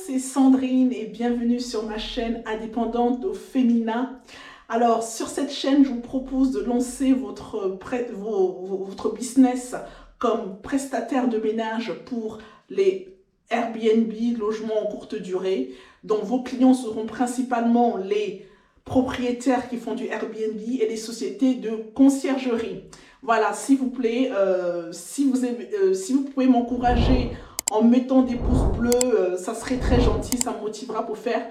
c'est Sandrine et bienvenue sur ma chaîne indépendante au féminin. Alors, sur cette chaîne, je vous propose de lancer votre business comme prestataire de ménage pour les Airbnb, logements en courte durée. Donc, vos clients seront principalement les propriétaires qui font du Airbnb et les sociétés de conciergerie. Voilà, s'il vous plaît, si vous pouvez m'encourager en mettant des pouces bleus, ça serait très gentil, ça me motivera pour faire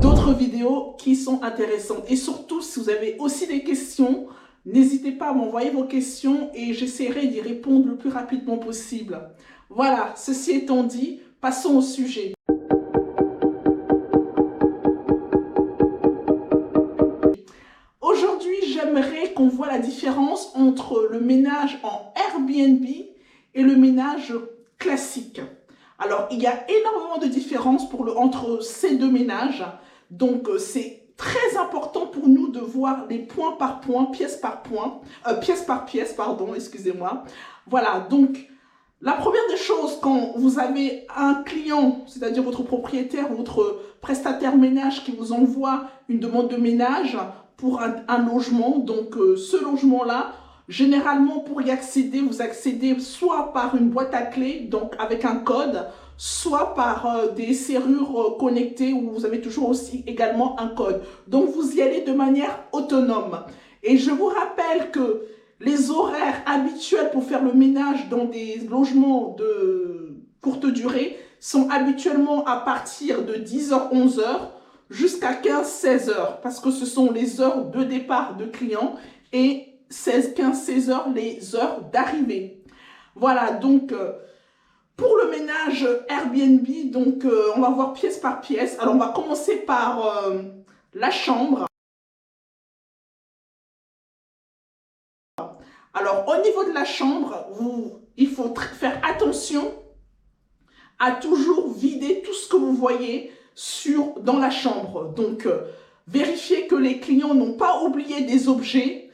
d'autres vidéos qui sont intéressantes. Et surtout, si vous avez aussi des questions, n'hésitez pas à m'envoyer vos questions et j'essaierai d'y répondre le plus rapidement possible. Voilà, ceci étant dit, passons au sujet. Aujourd'hui, j'aimerais qu'on voit la différence entre le ménage en Airbnb et le ménage classique. Alors, il y a énormément de différences entre ces deux ménages. Donc, c'est très important pour nous de voir les points par point, pièce par pièce, pardon, excusez-moi. Voilà, donc, la première des choses, quand vous avez un client, c'est-à-dire votre propriétaire, votre prestataire ménage qui vous envoie une demande de ménage pour un logement, donc ce logement-là, généralement, pour y accéder, vous accédez soit par une boîte à clés, donc avec un code, soit par des serrures connectées où vous avez toujours aussi également un code. Donc, vous y allez de manière autonome. Et je vous rappelle que les horaires habituels pour faire le ménage dans des logements de courte durée sont habituellement à partir de 10h, 11h jusqu'à 15-16h parce que ce sont les heures de départ de clients et 15-16 heures les heures d'arrivée. Voilà, donc pour le ménage Airbnb, donc on va voir pièce par pièce. Alors on va commencer par la chambre. Alors au niveau de la chambre, il faut faire attention à toujours vider tout ce que vous voyez dans la chambre. Donc vérifiez que les clients n'ont pas oublié des objets.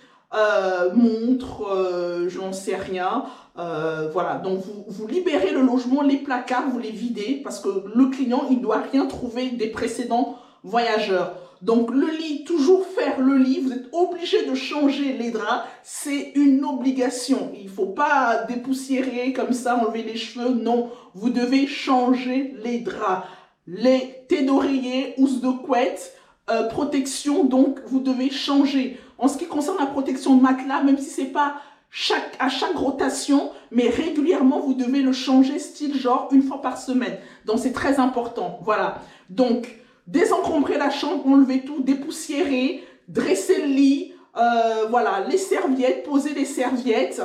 Montre, je n'en sais rien. Voilà, donc vous libérez le logement, les placards, vous les videz parce que le client, il ne doit rien trouver des précédents voyageurs. Donc le lit, toujours faire le lit, vous êtes obligé de changer les draps, c'est une obligation. Il ne faut pas dépoussiérer comme ça, enlever les cheveux, non, vous devez changer les draps. Les thés d'oreiller, housses de couette, protection, donc vous devez changer. En ce qui concerne la protection de matelas, même si c'est pas à chaque rotation, mais régulièrement, vous devez le changer style genre une fois par semaine. Donc, c'est très important. Voilà. Donc, désencombrer la chambre, enlever tout, dépoussiérer, dresser le lit, voilà, les serviettes, poser les serviettes,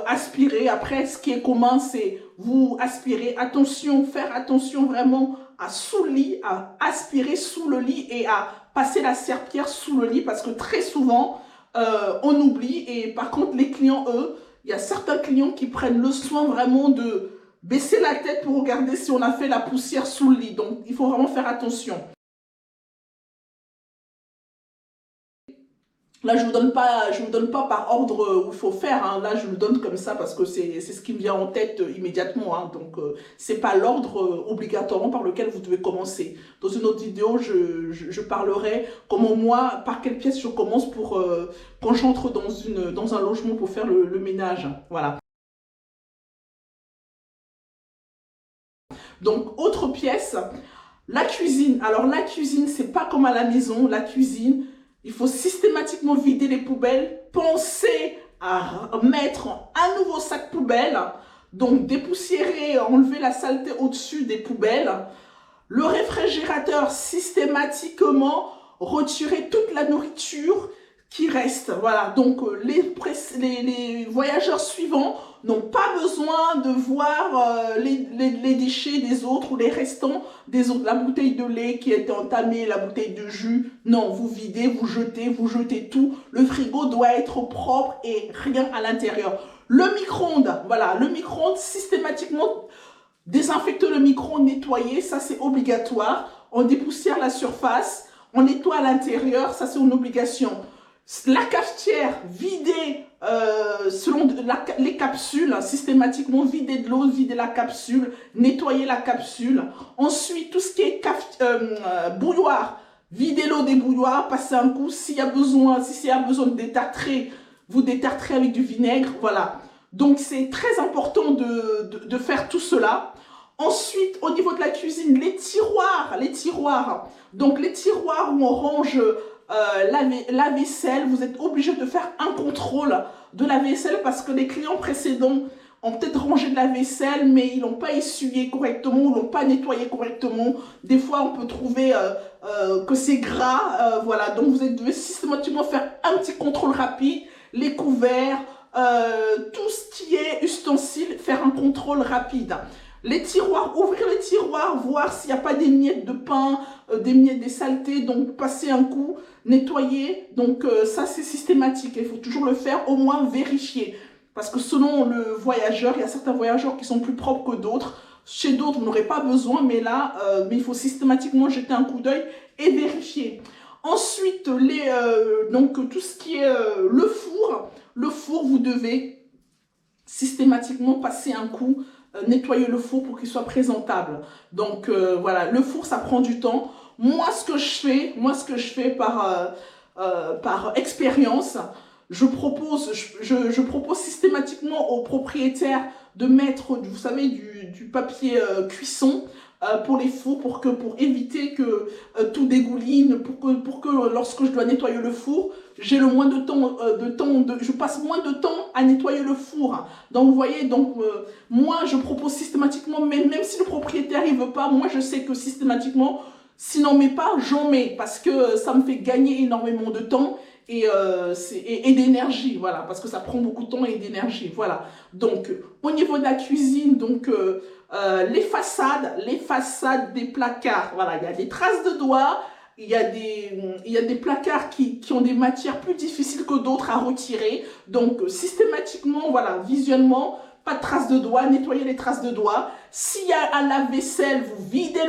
aspirer. Après, ce qui est commun, c'est vous aspirer. Attention, faire attention vraiment à sous le lit, à aspirer sous le lit et à passer la serpillière sous le lit parce que très souvent, on oublie. Et par contre, les clients, eux, il y a certains clients qui prennent le soin vraiment de baisser la tête pour regarder si on a fait la poussière sous le lit. Donc, il faut vraiment faire attention. Là, je vous donne pas par ordre où il faut faire. Hein. Là, je vous donne comme ça parce que c'est ce qui me vient en tête immédiatement. Hein. Donc, c'est pas l'ordre obligatoirement par lequel vous devez commencer. Dans une autre vidéo, je parlerai comment moi, par quelle pièce je commence pour quand j'entre dans un logement pour faire le ménage. Voilà. Donc, autre pièce, la cuisine. Alors, la cuisine, c'est pas comme à la maison. La cuisine, il faut systématiquement vider les poubelles. Pensez à mettre un nouveau sac poubelle. Donc, dépoussiérer, enlever la saleté au-dessus des poubelles. Le réfrigérateur, systématiquement, retirer toute la nourriture qui reste. Voilà, donc les voyageurs suivants n'ont pas besoin de voir les déchets des autres ou les restants des autres. La bouteille de lait qui a été entamée, la bouteille de jus. Non, vous videz, vous jetez tout. Le frigo doit être propre et rien à l'intérieur. Le micro-ondes, voilà, le micro-ondes, systématiquement, désinfecter le micro-ondes, nettoyer, ça c'est obligatoire. On dépoussière la surface, on nettoie à l'intérieur, ça c'est une obligation. La cafetière, videz selon les capsules, systématiquement vider de l'eau, vider la capsule, nettoyer la capsule. Ensuite, tout ce qui est bouilloire, videz l'eau des bouilloires, passez un coup. S'il y a besoin de détartrer, vous détartrez avec du vinaigre, voilà. Donc, c'est très important de faire tout cela. Ensuite, au niveau de la cuisine, les tiroirs. Donc, les tiroirs où on range la vaisselle, vous êtes obligé de faire un contrôle de la vaisselle parce que les clients précédents ont peut-être rangé de la vaisselle, mais ils l'ont pas essuyé correctement ou l'ont pas nettoyé correctement. Des fois, on peut trouver que c'est gras, voilà. Donc, vous devez systématiquement faire un petit contrôle rapide. Les couverts, tout ce qui est ustensiles, faire un contrôle rapide. Les tiroirs, ouvrir les tiroirs, voir s'il n'y a pas des miettes de pain, des miettes, des saletés, donc passer un coup, nettoyer. Donc ça, c'est systématique. Il faut toujours le faire, au moins vérifier. Parce que selon le voyageur, il y a certains voyageurs qui sont plus propres que d'autres. Chez d'autres, vous n'aurez pas besoin, mais là, mais il faut systématiquement jeter un coup d'œil et vérifier. Ensuite, donc tout ce qui est le four, vous devez systématiquement passer un coup, nettoyer le four pour qu'il soit présentable. Donc voilà, le four, ça prend du temps. Moi, ce que je fais par expérience, je propose systématiquement aux propriétaires de mettre, vous savez, du papier cuisson pour les fours, pour éviter que tout dégouline, pour que lorsque je dois nettoyer le four, j'ai le moins de temps, je passe moins de temps à nettoyer le four. Donc vous voyez, moi je propose systématiquement, même si le propriétaire il veut pas, moi je sais que systématiquement, s'il n'en met pas, j'en mets parce que ça me fait gagner énormément de temps et d'énergie, voilà, parce que ça prend beaucoup de temps et d'énergie, voilà. Donc au niveau de la cuisine, donc les façades des placards, voilà, il y a des traces de doigts, il y a des placards qui ont des matières plus difficiles que d'autres à retirer. Donc, systématiquement, voilà, visuellement, pas de traces de doigts, nettoyez les traces de doigts. S'il y a un lave-vaisselle, vous videz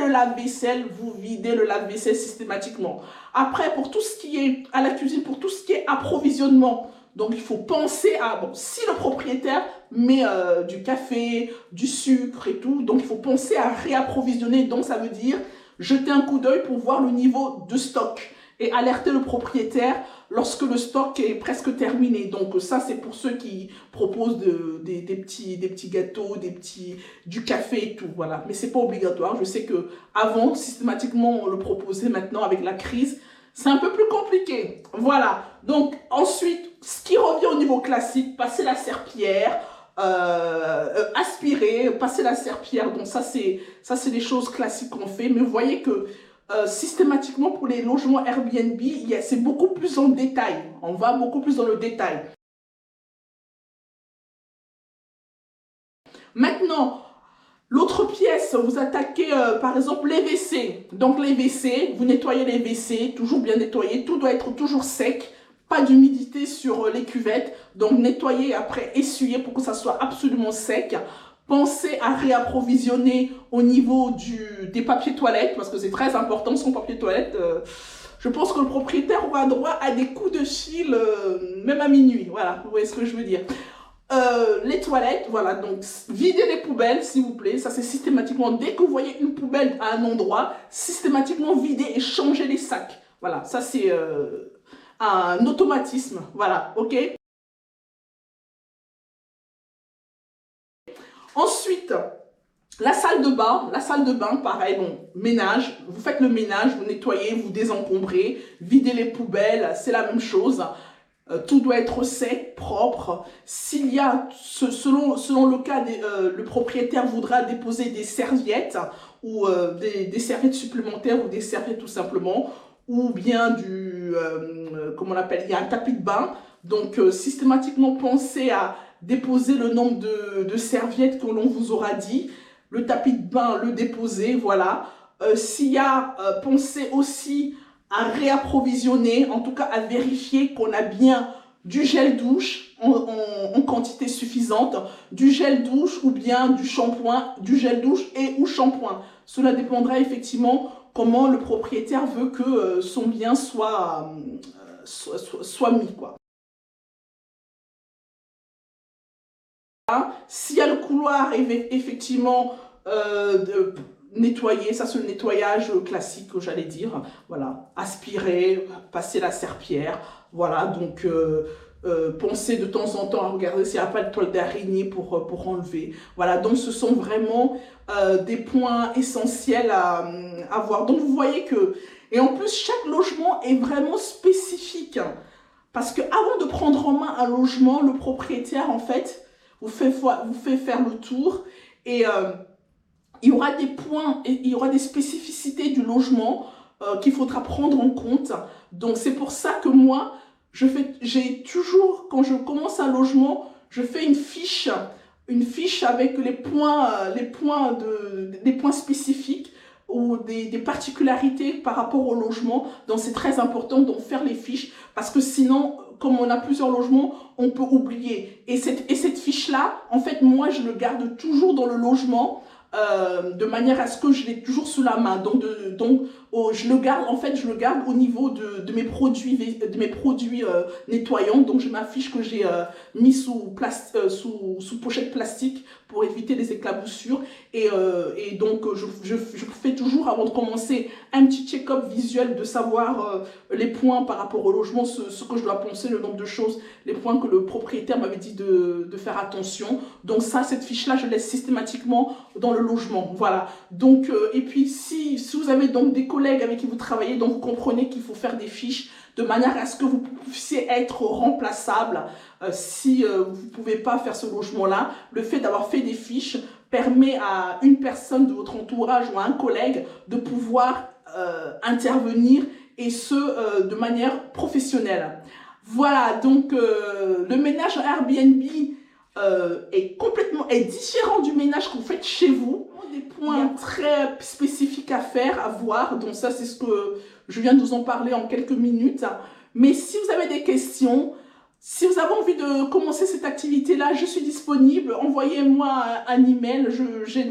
le lave-vaisselle systématiquement. Après, pour tout ce qui est à la cuisine, pour tout ce qui est approvisionnement, donc il faut penser à, bon, si le propriétaire met du café, du sucre et tout, donc il faut penser à réapprovisionner, donc ça veut dire jeter un coup d'œil pour voir le niveau de stock et alerter le propriétaire lorsque le stock est presque terminé. Donc ça, c'est pour ceux qui proposent des petits gâteaux, du café et tout, voilà. Mais c'est pas obligatoire. Je sais que avant, systématiquement, on le proposait. Maintenant, avec la crise, c'est un peu plus compliqué. Voilà. Donc ensuite, ce qui revient au niveau classique, passer la serpillière, aspirer, passer la serpillière. Donc ça c'est des choses classiques qu'on fait, mais vous voyez que systématiquement pour les logements Airbnb, c'est beaucoup plus en détail. On va beaucoup plus dans le détail. Maintenant, l'autre pièce, vous attaquez par exemple les WC. Donc les WC, vous nettoyez les WC, toujours bien nettoyé, tout doit être toujours sec. Pas d'humidité sur les cuvettes, donc nettoyer après essuyer pour que ça soit absolument sec. Pensez à réapprovisionner au niveau des papiers toilettes, parce que c'est très important, son papier toilette. Je pense que le propriétaire aura droit à des coups de fil, même à minuit. Voilà, vous voyez ce que je veux dire. Les toilettes, voilà, donc videz les poubelles, s'il vous plaît. Ça, c'est systématiquement, dès que vous voyez une poubelle à un endroit, systématiquement vider et changer les sacs. Voilà, ça c'est un automatisme, voilà, ok. Ensuite, la salle de bain, pareil, bon, ménage, vous faites le ménage, vous nettoyez, vous désencombrez, videz les poubelles, c'est la même chose. Tout doit être sec, propre. S'il y a, selon le cas, le propriétaire voudra déposer des serviettes ou des serviettes supplémentaires ou des serviettes tout simplement, ou bien comment on appelle, il y a un tapis de bain. Donc, systématiquement, pensez à déposer le nombre de serviettes que l'on vous aura dit. Le tapis de bain, le déposer, voilà. S'il y a, pensez aussi à réapprovisionner, en tout cas à vérifier qu'on a bien du gel douche en quantité suffisante, du gel douche ou bien du shampoing, du gel douche et ou shampoing. Cela dépendra effectivement comment le propriétaire veut que son bien soit soit mis, quoi. S'il y a le couloir, effectivement, nettoyer, ça c'est le nettoyage classique, j'allais dire. Voilà, aspirer, passer la serpillière. Voilà, donc pensez de temps en temps à regarder s'il n'y a pas de toile d'araignée pour enlever. Voilà, donc ce sont vraiment des points essentiels à voir. Donc vous voyez que, et en plus chaque logement est vraiment spécifique. Parce que avant de prendre en main un logement, le propriétaire, en fait, vous fait faire le tour et il y aura des points, et il y aura des spécificités du logement qu'il faudra prendre en compte. Donc, c'est pour ça que moi, j'ai toujours, quand je commence un logement, je fais une fiche avec les points spécifiques ou des particularités par rapport au logement. Donc, c'est très important d'en faire les fiches parce que sinon, comme on a plusieurs logements, on peut oublier. Et cette fiche-là, en fait, moi, je le garde toujours dans le logement de manière à ce que je l'ai toujours sous la main. Donc, je le garde, en fait, je le garde au niveau de mes produits, nettoyants. Donc, j'ai ma fiche que j'ai mis sous pochette plastique pour éviter les éclaboussures. Et donc, je fais toujours, avant de commencer, un petit check-up visuel de savoir les points par rapport au logement, ce que je dois penser, le nombre de choses, les points que le propriétaire m'avait dit de faire attention. Donc ça, cette fiche-là, je laisse systématiquement dans le logement. Voilà. Donc, et puis, si vous avez donc des collègues avec qui vous travaillez, donc vous comprenez qu'il faut faire des fiches de manière à ce que vous puissiez être remplaçable si vous ne pouvez pas faire ce logement-là. Le fait d'avoir fait des fiches permet à une personne de votre entourage ou à un collègue de pouvoir intervenir et ce, de manière professionnelle. Voilà, donc le ménage Airbnb est différent du ménage que vous faites chez vous. Des points très spécifiques à faire, à voir. Donc ça, c'est ce que je viens de vous en parler en quelques minutes. Mais si vous avez des questions, si vous avez envie de commencer cette activité-là, je suis disponible. Envoyez-moi un email.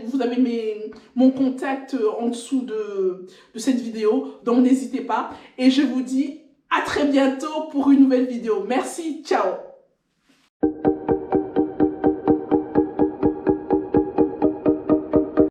Vous avez mon contact en dessous de cette vidéo. Donc n'hésitez pas. Et je vous dis à très bientôt pour une nouvelle vidéo. Merci, ciao.